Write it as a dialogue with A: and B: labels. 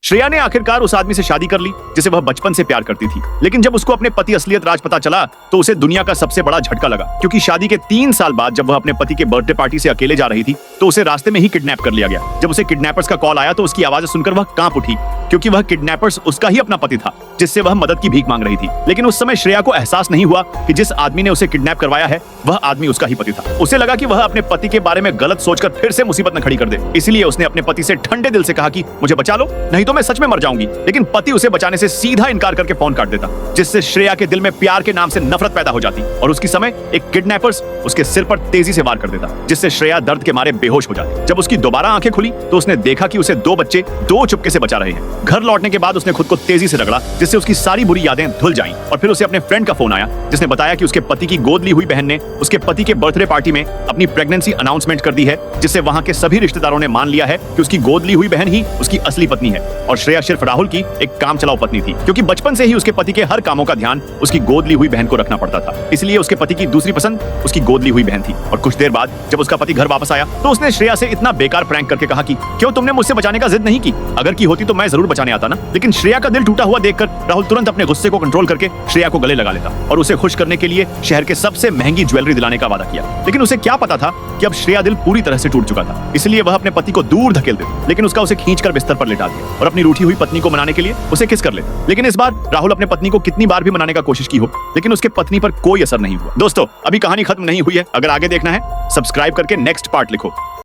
A: श्रेया ने आखिरकार उस आदमी से शादी कर ली जिसे वह बचपन से प्यार करती थी। लेकिन जब उसको अपने पति असलियत राज पता चला तो उसे दुनिया का सबसे बड़ा झटका लगा, क्योंकि शादी के 3 साल बाद जब वह अपने पति के बर्थडे पार्टी से अकेले जा रही थी तो उसे रास्ते में ही किडनैप कर लिया गया। जब उसे किडनैपर्स का कॉल आया तो उसकी आवाज सुनकर वह कांप उठी, क्योंकि वह किडनैपर्स उसका ही अपना पति था जिससे वह मदद की भीख मांग रही थी। लेकिन उस समय श्रेया को एहसास नहीं हुआ कि जिस आदमी ने उसे किडनैप करवाया है वह आदमी उसका ही पति था। उसे लगा कि वह अपने पति के बारे में गलत सोचकर फिर से मुसीबत न खड़ी कर दे, इसलिए उसने अपने पति से ठंडे दिल से कहा कि मुझे बचा लो, नहीं तो मैं सच में मर जाऊंगी। लेकिन पति उसे बचाने से सीधा इनकार करके फोन काट देता, जिससे श्रेया के दिल में प्यार के नाम से नफरत पैदा हो जाती और उसकी समय एक किडनैपर्स उसके सिर पर तेजी से वार कर देता, जिससे श्रेया दर्द के मारे बेहोश हो जाती। जब उसकी दोबारा आंखें खुली तो उसने देखा कि उसे 2 बच्चे 2 चुपके से बचा रहे हैं। घर लौटने के बाद उसने खुद को तेजी से रगड़ा, जिससे उसकी सारी बुरी यादें धुल जाईं। और फिर उसे अपने फ्रेंड का फोन आया जिसने बताया कि उसके पति की गोद ली हुई बहन ने उसके पति के बर्थडे पार्टी में अपनी प्रेगनेंसी अनाउंसमेंट कर दी है, जिससे वहां के सभी रिश्तेदारों ने मान लिया है कि उसकी गोद ली हुई बहन ही उसकी असली पत्नी है। और श्रेया सिर्फ राहुल की एक काम चलाऊ पत्नी थी, क्योंकि बचपन से ही उसके पति के हर कामों का ध्यान उसकी गोद ली हुई बहन को रखना पड़ता था। इसलिए उसके पति की दूसरी पसंद उसकी गोद ली हुई बहन थी। और कुछ देर बाद जब उसका पति घर वापस आया तो उसने श्रेया से इतना बेकार प्रैंक करके कहा कि क्यों तुमने मुझसे बचाने का जिद नहीं की, अगर की होती तो मैं जरूर बचाने आता ना। लेकिन श्रेया का दिल टूटा हुआ देखकर राहुल तुरंत अपने गुस्से को कंट्रोल करके श्रेया को गले लगा लेता और उसे खुश करने के लिए शहर के सबसे महंगी ज्वेलरी दिलाने का वादा किया। लेकिन उसे क्या पता था कि अब श्रेया दिल पूरी तरह से टूट चुका था, इसलिए वह अपने पति को दूर धकेल देती, लेकिन उसका उसे खींचकर बिस्तर पर लेटा दिया और अपनी रूठी हुई पत्नी को मनाने के लिए उसे किस कर लेता। लेकिन इस बार राहुल अपने पत्नी को कितनी बार भी मनाने का कोशिश की हो, लेकिन उसके पत्नी पर कोई असर नहीं हुआ। दोस्तों, अभी कहानी खत्म नहीं हुई है, अगर आगे देखना है सब्सक्राइब करके नेक्स्ट पार्ट लिखो।